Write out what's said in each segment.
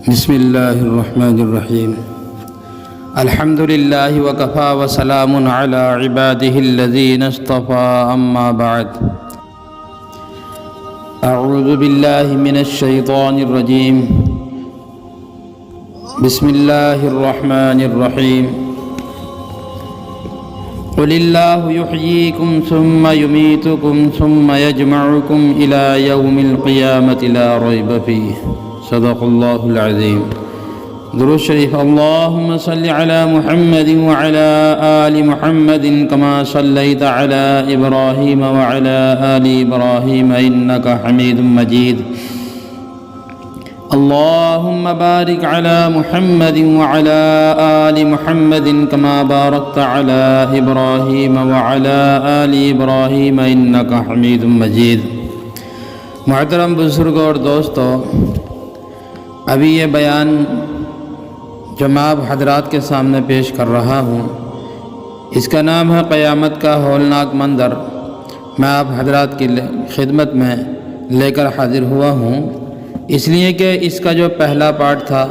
بسم اللہ الرحمن الرحیم الحمد للہ وکفا وسلام علی عباده الذین اصطفى اما بعد اعوذ باللہ من الشیطان الرجیم بسم اللہ الرحمن الرحیم قل اللہ یحییکم ثم یمیتکم ثم یجمعکم الی یوم القیامة لا ریب فیہ صدق اللہ العظیم۔ درود شریف۔ اللہم صلی علی محمد وعلی آل محمد کما صلیت علی ابراہیم وعلی آل ابراہیم انکا حمید مجید۔ اللہم بارک علی محمد وعلی آل محمد کما بارکت علی ابراہیم وعلی آل ابراہیم انکا حمید مجید۔ محترم بزرگوں اور دوستو، ابھی یہ بیان جو میں آپ حضرات کے سامنے پیش کر رہا ہوں، اس کا نام ہے قیامت کا ہولناک منظر۔ میں آپ حضرات کی خدمت میں لے کر حاضر ہوا ہوں، اس لیے کہ اس کا جو پہلا پارٹ تھا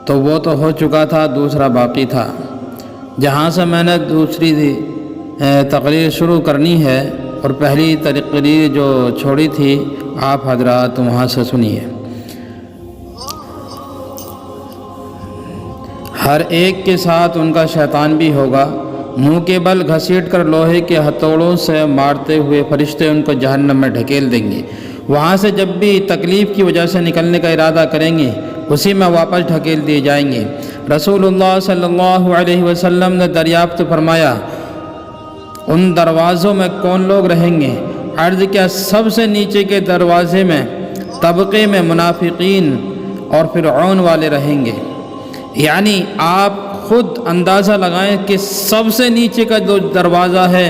تو وہ تو ہو چکا تھا، دوسرا باقی تھا۔ جہاں سے میں نے دوسری تقریر شروع کرنی ہے اور پہلی تقریر جو چھوڑی تھی آپ حضرات وہاں سے سنیے۔ ہر ایک کے ساتھ ان کا شیطان بھی ہوگا، منہ کے بل گھسیٹ کر لوہے کے ہتھوڑوں سے مارتے ہوئے فرشتے ان کو جہنم میں ڈھکیل دیں گے۔ وہاں سے جب بھی تکلیف کی وجہ سے نکلنے کا ارادہ کریں گے، اسی میں واپس ڈھکیل دیے جائیں گے۔ رسول اللہ صلی اللہ علیہ وسلم نے دریافت فرمایا، ان دروازوں میں کون لوگ رہیں گے؟ عرض کیا سب سے نیچے کے دروازے میں طبقے میں منافقین اور فرعون والے رہیں گے۔ یعنی آپ خود اندازہ لگائیں کہ سب سے نیچے کا جو دروازہ ہے،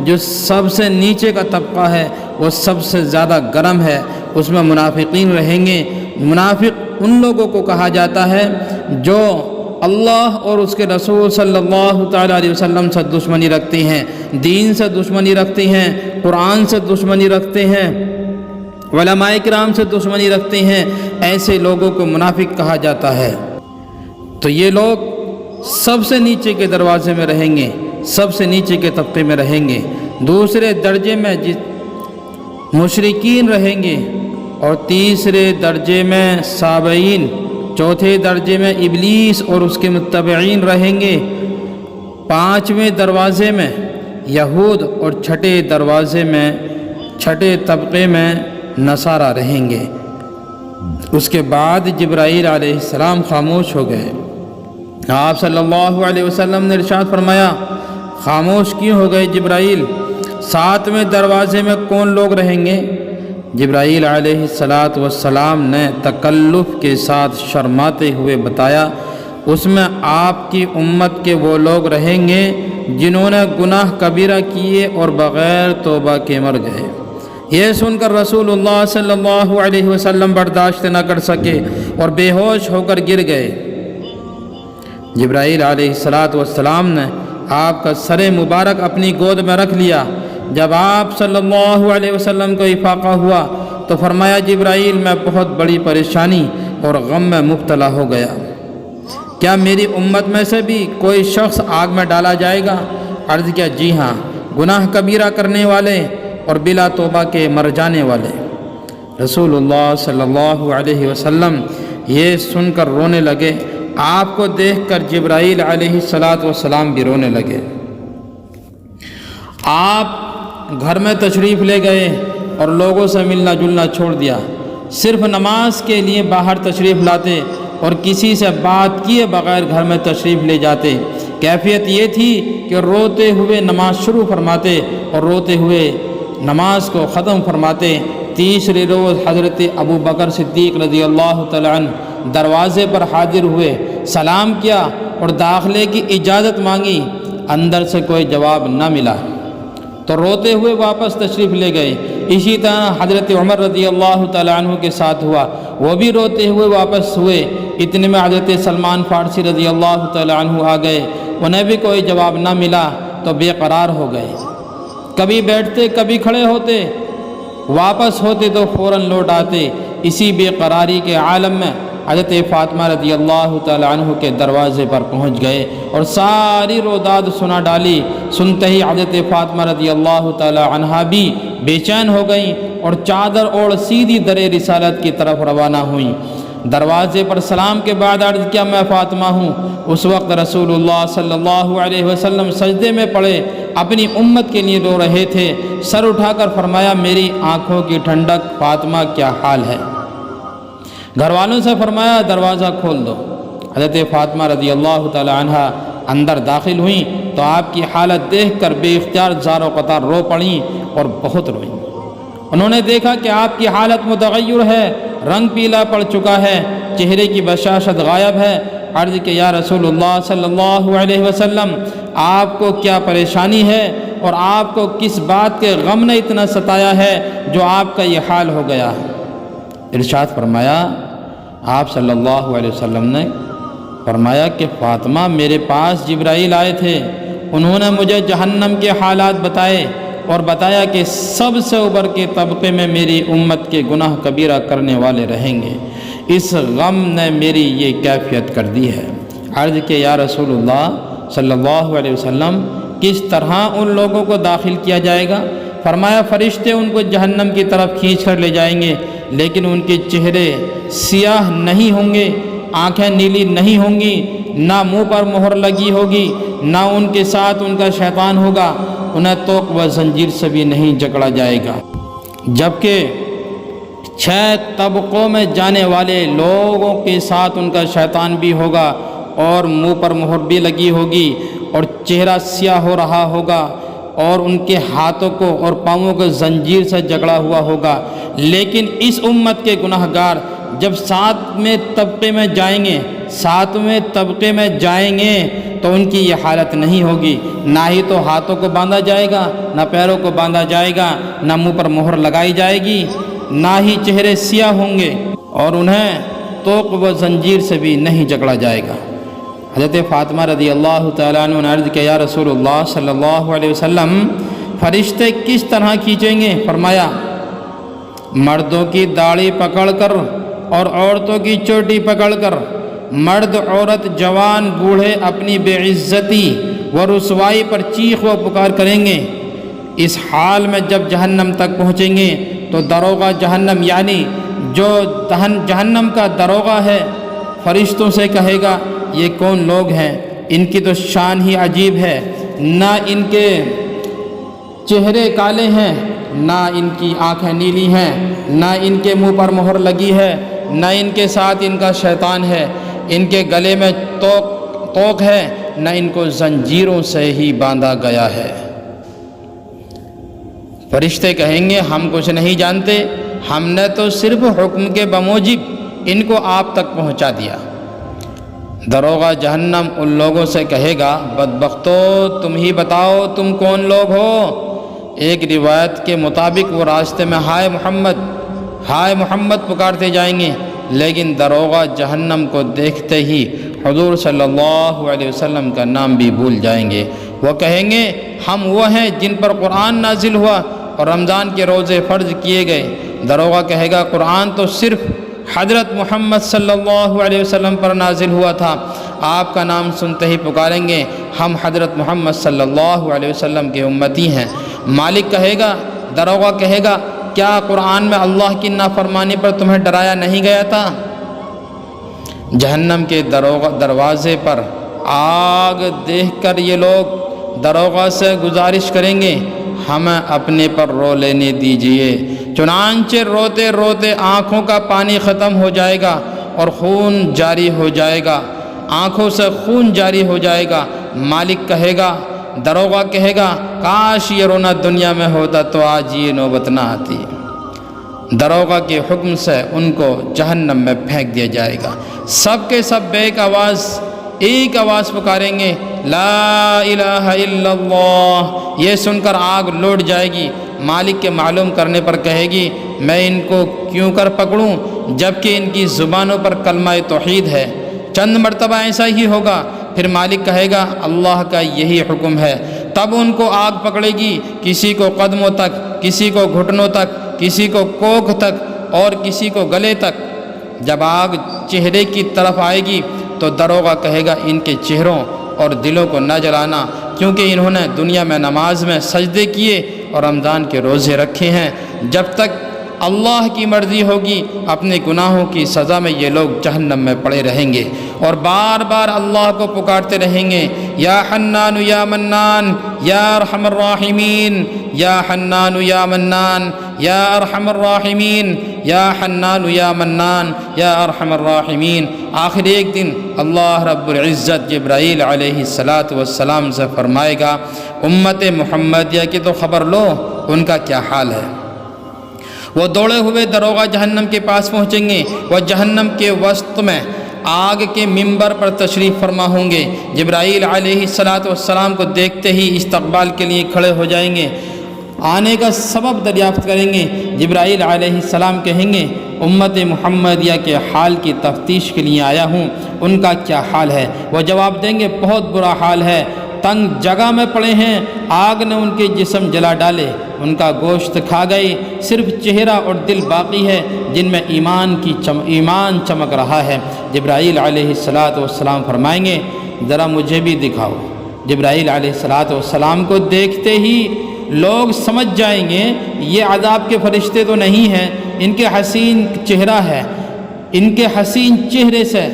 جو سب سے نیچے کا طبقہ ہے، وہ سب سے زیادہ گرم ہے، اس میں منافقین رہیں گے۔ منافق ان لوگوں کو کہا جاتا ہے جو اللہ اور اس کے رسول صلی اللہ تعالیٰ علیہ وسلم سے دشمنی رکھتے ہیں، دین سے دشمنی رکھتے ہیں، قرآن سے دشمنی رکھتے ہیں، علماء کرام سے دشمنی رکھتے ہیں، ایسے لوگوں کو منافق کہا جاتا ہے۔ تو یہ لوگ سب سے نیچے کے دروازے میں رہیں گے، سب سے نیچے کے طبقے میں رہیں گے۔ دوسرے درجے میں مشرکین رہیں گے، اور تیسرے درجے میں سابعین، چوتھے درجے میں ابلیس اور اس کے متبعین رہیں گے، پانچویں دروازے میں یہود اور چھٹے دروازے میں، چھٹے طبقے میں نصارہ رہیں گے۔ اس کے بعد جبرائیل علیہ السلام خاموش ہو گئے۔ آپ صلی اللہ علیہ وسلم نے ارشاد فرمایا، خاموش کیوں ہو گئے جبرائیل؟ ساتویں دروازے میں کون لوگ رہیں گے؟ جبرائیل علیہ السلام نے تکلف کے ساتھ شرماتے ہوئے بتایا، اس میں آپ کی امت کے وہ لوگ رہیں گے جنہوں نے گناہ کبیرہ کیے اور بغیر توبہ کے مر گئے۔ یہ سن کر رسول اللہ صلی اللہ علیہ وسلم برداشت نہ کر سکے اور بے ہوش ہو کر گر گئے۔ جبرائیل علیہ السلام نے آپ کا سر مبارک اپنی گود میں رکھ لیا۔ جب آپ صلی اللہ علیہ وسلم کو افاقہ ہوا تو فرمایا، جبرائیل میں بہت بڑی پریشانی اور غم میں مبتلا ہو گیا، کیا میری امت میں سے بھی کوئی شخص آگ میں ڈالا جائے گا؟ عرض کیا، جی ہاں، گناہ کبیرہ کرنے والے اور بلا توبہ کے مر جانے والے۔ رسول اللہ صلی اللہ علیہ وسلم یہ سن کر رونے لگے۔ آپ کو دیکھ کر جبرائیل علیہ السلام بھی رونے لگے۔ آپ گھر میں تشریف لے گئے اور لوگوں سے ملنا جلنا چھوڑ دیا، صرف نماز کے لیے باہر تشریف لاتے اور کسی سے بات کیے بغیر گھر میں تشریف لے جاتے۔ کیفیت یہ تھی کہ روتے ہوئے نماز شروع فرماتے اور روتے ہوئے نماز کو ختم فرماتے۔ تیسرے روز حضرت ابو بکر صدیق رضی اللہ تعالیٰ عنہ دروازے پر حاضر ہوئے، سلام کیا اور داخلے کی اجازت مانگی، اندر سے کوئی جواب نہ ملا تو روتے ہوئے واپس تشریف لے گئے۔ اسی طرح حضرت عمر رضی اللہ تعالیٰ عنہ کے ساتھ ہوا، وہ بھی روتے ہوئے واپس ہوئے۔ اتنے میں حضرت سلمان فارسی رضی اللہ تعالیٰ عنہ آ گئے، انہیں بھی کوئی جواب نہ ملا تو بے قرار ہو گئے، کبھی بیٹھتے کبھی کھڑے ہوتے، واپس ہوتے تو فوراً لوٹ آتے۔ اسی بے قراری کے عالم میں حضرت فاطمہ رضی اللہ تعالی عنہ کے دروازے پر پہنچ گئے اور ساری روداد سنا ڈالی۔ سنتے ہی حضرت فاطمہ رضی اللہ تعالی عنہ بھی بے چین ہو گئیں اور چادر اوڑھ سیدھی در رسالت کی طرف روانہ ہوئیں۔ دروازے پر سلام کے بعد عرض کیا میں فاطمہ ہوں۔ اس وقت رسول اللہ صلی اللہ علیہ وسلم سجدے میں پڑے اپنی امت کے لیے رو رہے تھے۔ سر اٹھا کر فرمایا میری آنکھوں کی ٹھنڈک فاطمہ کیا حال ہے؟ گھر والوں سے فرمایا دروازہ کھول دو۔ حضرت فاطمہ رضی اللہ تعالی عنہ اندر داخل ہوئیں تو آپ کی حالت دیکھ کر بے اختیار زار و قطار رو پڑیں اور بہت روئیں۔ انہوں نے دیکھا کہ آپ کی حالت متغیر ہے، رنگ پیلا پڑ چکا ہے، چہرے کی بشاشت غائب ہے۔ عرض کہ یا رسول اللہ صلی اللہ علیہ وسلم آپ کو کیا پریشانی ہے اور آپ کو کس بات کے غم نے اتنا ستایا ہے جو آپ کا یہ حال ہو گیا ہے؟ ارشاد فرمایا آپ صلی اللہ علیہ وسلم نے فرمایا کہ فاطمہ میرے پاس جبرائیل آئے تھے، انہوں نے مجھے جہنم کے حالات بتائے اور بتایا کہ سب سے اوپر کے طبقے میں میری امت کے گناہ کبیرہ کرنے والے رہیں گے۔ اس غم نے میری یہ کیفیت کر دی ہے۔ عرض کہ یا رسول اللہ صلی اللہ علیہ وسلم کس طرح ان لوگوں کو داخل کیا جائے گا؟ فرمایا فرشتے ان کو جہنم کی طرف کھینچ کر لے جائیں گے، لیکن ان کے چہرے سیاہ نہیں ہوں گے، آنکھیں نیلی نہیں ہوں گی، نہ منہ پر مہر لگی ہوگی، نہ ان کے ساتھ ان کا شیطان ہوگا، انہیں توق و زنجیر سے بھی نہیں جکڑا جائے گا۔ جبکہ 6 طبقوں میں جانے والے لوگوں کے ساتھ ان کا شیطان بھی ہوگا اور منہ پر مہر بھی لگی ہوگی اور چہرہ سیاہ ہو رہا ہوگا اور ان کے ہاتھوں کو اور پاؤں کو زنجیر سے جکڑا ہوا ہوگا۔ لیکن اس امت کے گناہ گار جب 7ویں طبقے میں جائیں گے، 7ویں طبقے میں جائیں گے تو ان کی یہ حالت نہیں ہوگی، نہ ہی تو ہاتھوں کو باندھا جائے گا، نہ پیروں کو باندھا جائے گا، نہ منہ پر مہر لگائی جائے گی، نہ ہی چہرے سیاہ ہوں گے اور انہیں توق و زنجیر سے بھی نہیں جکڑا جائے گا۔ حضرت فاطمہ رضی اللہ تعالیٰ عنہ نے عرض کیا یا رسول اللہ صلی اللہ علیہ وسلم فرشتے کس طرح کھینچیں گے؟ فرمایا مردوں کی داڑھی پکڑ کر اور عورتوں کی چوٹی پکڑ کر، مرد عورت جوان بوڑھے اپنی بے عزتی و رسوائی پر چیخ و پکار کریں گے۔ اس حال میں جب جہنم تک پہنچیں گے تو دروغہ جہنم یعنی جو جہنم کا دروغہ ہے فرشتوں سے کہے گا یہ کون لوگ ہیں؟ ان کی تو شان ہی عجیب ہے، نہ ان کے چہرے کالے ہیں، نہ ان کی آنکھیں نیلی ہیں، نہ ان کے منہ پر مہر لگی ہے، نہ ان کے ساتھ ان کا شیطان ہے، ان کے گلے میں توق ہے، نہ ان کو زنجیروں سے ہی باندھا گیا ہے۔ فرشتے کہیں گے ہم کچھ نہیں جانتے، ہم نے تو صرف حکم کے بموجب ان کو آپ تک پہنچا دیا۔ دروغہ جہنم ان لوگوں سے کہے گا بدبختو تم ہی بتاؤ تم کون لوگ ہو؟ ایک روایت کے مطابق وہ راستے میں ہائے محمد پکارتے جائیں گے، لیکن دروغہ جہنم کو دیکھتے ہی حضور صلی اللہ علیہ وسلم کا نام بھی بھول جائیں گے۔ وہ کہیں گے ہم وہ ہیں جن پر قرآن نازل ہوا اور رمضان کے روزے فرض کیے گئے۔ دروغہ کہے گا قرآن تو صرف حضرت محمد صلی اللہ علیہ وسلم پر نازل ہوا تھا، آپ کا نام سنتے ہی پکاریں گے ہم حضرت محمد صلی اللہ علیہ وسلم کے امتی ہیں۔ مالک کہے گا دروغہ کہے گا کیا قرآن میں اللہ کی نافرمانی پر تمہیں ڈرایا نہیں گیا تھا؟ جہنم کے دروازے پر آگ دیکھ کر یہ لوگ دروغہ سے گزارش کریں گے ہمیں اپنے پر رو لینے دیجئے۔ چنانچہ روتے روتے آنکھوں کا پانی ختم ہو جائے گا اور خون جاری ہو جائے گا، آنکھوں سے خون جاری ہو جائے گا۔ مالک کہے گا دروغہ کہے گا کاش یہ رونا دنیا میں ہوتا تو آج یہ نوبت نہ آتی۔ دروغہ کے حکم سے ان کو جہنم میں پھینک دیا جائے گا۔ سب کے سب ایک آواز پکاریں گے لا الہ الا اللہ۔ یہ سن کر آگ لوٹ جائے گی۔ مالک کے معلوم کرنے پر کہے گی میں ان کو کیوں کر پکڑوں جبکہ ان کی زبانوں پر کلمہ توحید ہے؟ چند مرتبہ ایسا ہی ہوگا، پھر مالک کہے گا اللہ کا یہی حکم ہے۔ تب ان کو آگ پکڑے گی، کسی کو قدموں تک، کسی کو گھٹنوں تک، کسی کو کوکھ تک اور کسی کو گلے تک۔ جب آگ چہرے کی طرف آئے گی تو دروغہ کہے گا ان کے چہروں اور دلوں کو نہ جلانا، کیونکہ انہوں نے دنیا میں نماز میں سجدے کیے اور رمضان کے روزے رکھے ہیں۔ جب تک اللہ کی مرضی ہوگی اپنے گناہوں کی سزا میں یہ لوگ جہنم میں پڑے رہیں گے اور بار بار اللہ کو پکارتے رہیں گے، یا حنان یا منان یا ارحم الراحمین، یا حنان یا منان یا ارحم الراحمین، یا حنان یا منان یا ارحم الراحمین۔ آخر ایک دن اللہ رب العزت جبرائیل علیہ السلام سے فرمائے گا، امت محمدیہ کی تو خبر لو ان کا کیا حال ہے۔ وہ دوڑے ہوئے دروغہ جہنم کے پاس پہنچیں گے، وہ جہنم کے وسط میں آگ کے ممبر پر تشریف فرما ہوں گے۔ جبرائیل علیہ السلام کو دیکھتے ہی استقبال کے لیے کھڑے ہو جائیں گے، آنے کا سبب دریافت کریں گے۔ جبرائیل علیہ السلام کہیں گے، امت محمدیہ کے حال کی تفتیش کے لیے آیا ہوں، ان کا کیا حال ہے؟ وہ جواب دیں گے، بہت برا حال ہے، تنگ جگہ میں پڑے ہیں، آگ نے ان کے جسم جلا ڈالے، ان کا گوشت کھا گئی، صرف چہرہ اور دل باقی ہے جن میں ایمان چمک رہا ہے۔ جبرائیل علیہ السلام فرمائیں گے، ذرا مجھے بھی دکھاؤ۔ جبرائیل علیہ السلام کو دیکھتے ہی لوگ سمجھ جائیں گے یہ عذاب کے فرشتے تو نہیں ہیں، ان کے حسین چہرہ ہے، ان کے حسین چہرے سے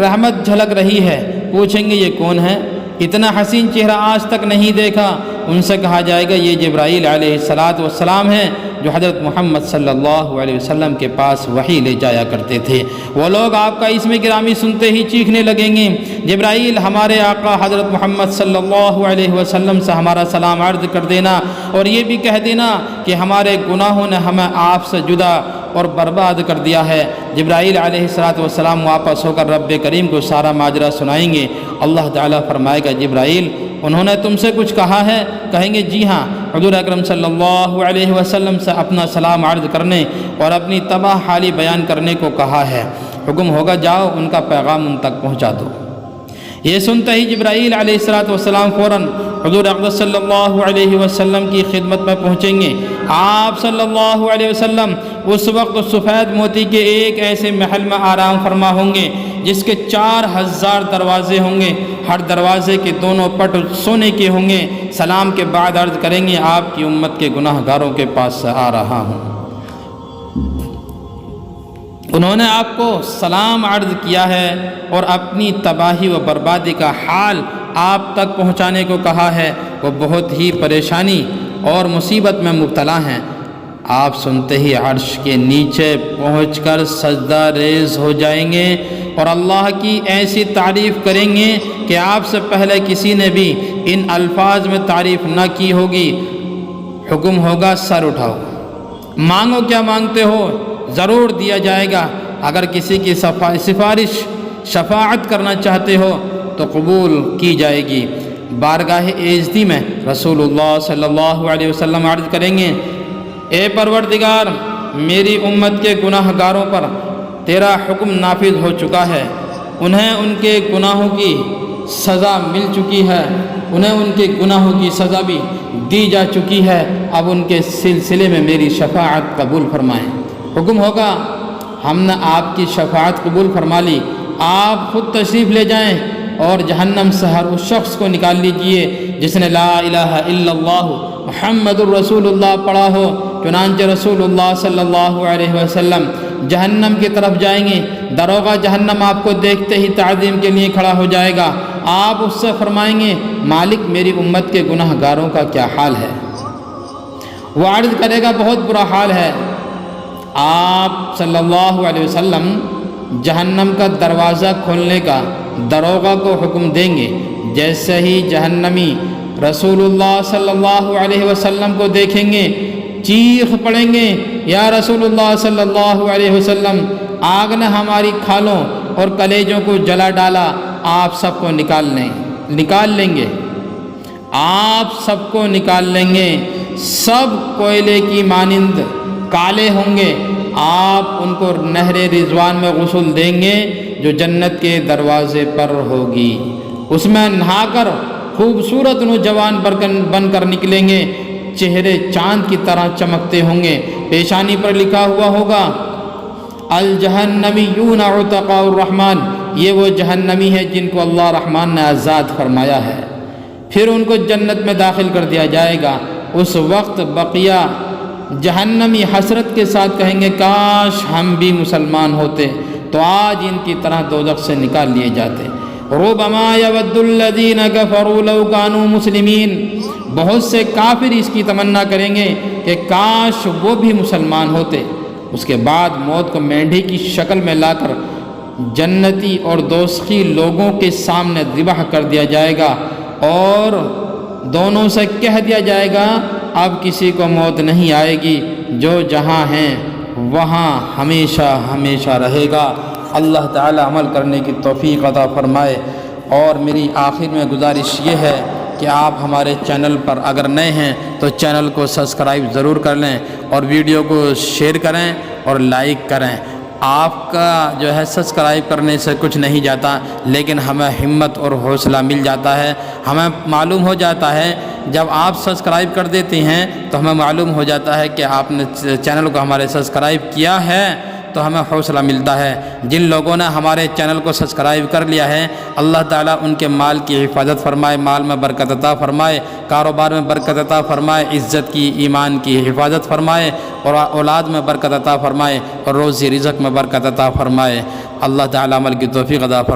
رحمت جھلک رہی ہے۔ پوچھیں گے یہ کون ہے؟ اتنا حسین چہرہ آج تک نہیں دیکھا۔ ان سے کہا جائے گا یہ جبرائیل علیہ السلام ہیں جو حضرت محمد صلی اللہ علیہ وسلم کے پاس وحی لے جایا کرتے تھے۔ وہ لوگ آپ کا اسم گرامی سنتے ہی چیخنے لگیں گے، جبرائیل ہمارے آقا حضرت محمد صلی اللہ علیہ وسلم سے ہمارا سلام عرض کر دینا اور یہ بھی کہہ دینا کہ ہمارے گناہوں نے ہمیں آپ سے جدا اور برباد کر دیا ہے۔ جبرائیل علیہ السلام واپس ہو کر رب کریم کو سارا ماجرا سنائیں گے۔ اللہ تعالیٰ فرمائے گا، جبرائیل انہوں نے تم سے کچھ کہا ہے؟ کہیں گے جی ہاں، حضور اکرم صلی اللہ علیہ وسلم سے اپنا سلام عرض کرنے اور اپنی تباہ حالی بیان کرنے کو کہا ہے۔ حکم ہوگا جاؤ ان کا پیغام ان تک پہنچا دو۔ یہ سنتے ہی جبرائیل علیہ السلام فوراً حضور اقدس صلی اللہ علیہ وسلم کی خدمت میں پہنچیں گے۔ آپ صلی اللہ علیہ وسلم اس وقت سفید موتی کے ایک ایسے محل میں آرام فرما ہوں گے جس کے 4000 دروازے ہوں گے، ہر دروازے کے دونوں پٹ سونے کے ہوں گے۔ سلام کے بعد عرض کریں گے، آپ کی امت کے گناہ گاروں کے پاس سے آ رہا ہوں۔ انہوں نے آپ کو سلام عرض کیا ہے اور اپنی تباہی و بربادی کا حال آپ تک پہنچانے کو کہا ہے۔ وہ بہت ہی پریشانی اور مصیبت میں مبتلا ہیں۔ آپ سنتے ہی عرش کے نیچے پہنچ کر سجدہ ریز ہو جائیں گے اور اللہ کی ایسی تعریف کریں گے کہ آپ سے پہلے کسی نے بھی ان الفاظ میں تعریف نہ کی ہوگی۔ حکم ہوگا سر اٹھاؤ، مانگو کیا مانگتے ہو، ضرور دیا جائے گا۔ اگر کسی کی سفارش شفاعت کرنا چاہتے ہو تو قبول کی جائے گی۔ بارگاہ عزتی میں رسول اللہ صلی اللہ علیہ وسلم عرض کریں گے، اے پروردگار، میری امت کے گناہ گاروں پر تیرا حکم نافذ ہو چکا ہے، انہیں ان کے گناہوں کی سزا مل چکی ہے، انہیں ان کے گناہوں کی سزا بھی دی جا چکی ہے، اب ان کے سلسلے میں میری شفاعت قبول فرمائیں۔ حکم ہوگا، ہم نے آپ کی شفاعت قبول فرما لی، آپ خود تشریف لے جائیں اور جہنم سے ہر اس شخص کو نکال لیجئے جس نے لا الہ الا اللہ محمد الرسول اللہ پڑھا ہو۔ چنانچہ رسول اللہ صلی اللہ علیہ وسلم جہنم کی طرف جائیں گے، دروغہ جہنم آپ کو دیکھتے ہی تعظیم کے لیے کھڑا ہو جائے گا۔ آپ اس سے فرمائیں گے، مالک میری امت کے گناہ گاروں کا کیا حال ہے؟ وہ عرض کرے گا، بہت برا حال ہے۔ آپ صلی اللہ علیہ وسلم جہنم کا دروازہ کھولنے کا دروغہ کو حکم دیں گے۔ جیسے ہی جہنمی رسول اللہ صلی اللہ علیہ وسلم کو دیکھیں گے، چیخ پڑیں گے، یا رسول اللہ صلی اللہ علیہ وسلم، آگ نے ہماری کھالوں اور کلیجوں کو جلا ڈالا، آپ سب کو نکال لیں گے، آپ سب کو نکال لیں گے، سب کوئلے کی مانند کالے ہوں گے۔ آپ ان کو نہر رضوان میں غسل دیں گے جو جنت کے دروازے پر ہوگی، اس میں نہا کر خوبصورت نوجوان بن کر نکلیں گے، چہرے چاند کی طرح چمکتے ہوں گے، پیشانی پر لکھا ہوا ہوگا الجہنمیون عتقاء الرحمن، یہ وہ جہنمی ہے جن کو اللہ رحمان نے آزاد فرمایا ہے۔ پھر ان کو جنت میں داخل کر دیا جائے گا۔ اس وقت بقیہ جہنمی حسرت کے ساتھ کہیں گے کاش ہم بھی مسلمان ہوتے تو آج ان کی طرح دوزخ سے نکال لیے جاتے۔ ربما یود الذین کفروا لو کانوا مسلمین، بہت سے کافر اس کی تمنا کریں گے کہ کاش وہ بھی مسلمان ہوتے۔ اس کے بعد موت کو مینڈھی کی شکل میں لا کر جنتی اور دوزخی لوگوں کے سامنے ذبح کر دیا جائے گا اور دونوں سے کہہ دیا جائے گا اب کسی کو موت نہیں آئے گی، جو جہاں ہیں وہاں ہمیشہ ہمیشہ رہے گا۔ اللہ تعالی عمل کرنے کی توفیق عطا فرمائے۔ اور میری آخر میں گزارش یہ ہے کہ آپ ہمارے چینل پر اگر نئے ہیں تو چینل کو سبسکرائب ضرور کر لیں اور ویڈیو کو شیئر کریں اور لائک کریں۔ آپ کا جو ہے سبسکرائب کرنے سے کچھ نہیں جاتا، لیکن ہمیں ہمت اور حوصلہ مل جاتا ہے۔ ہمیں معلوم ہو جاتا ہے جب آپ سبسکرائب کر دیتے ہیں تو ہمیں معلوم ہو جاتا ہے کہ آپ نے چینل کو ہمارے سبسکرائب کیا ہے، تو ہمیں حوصلہ ملتا ہے۔ جن لوگوں نے ہمارے چینل کو سبسکرائب کر لیا ہے اللہ تعالیٰ ان کے مال کی حفاظت فرمائے، مال میں برکت عطا فرمائے، کاروبار میں برکت عطا فرمائے، عزت کی ایمان کی حفاظت فرمائے اور اولاد میں برکت عطا فرمائے اور روزی رزق میں برکت عطا فرمائے۔ اللہ تعالیٰ عمل کی توفیق عطا فرمائے۔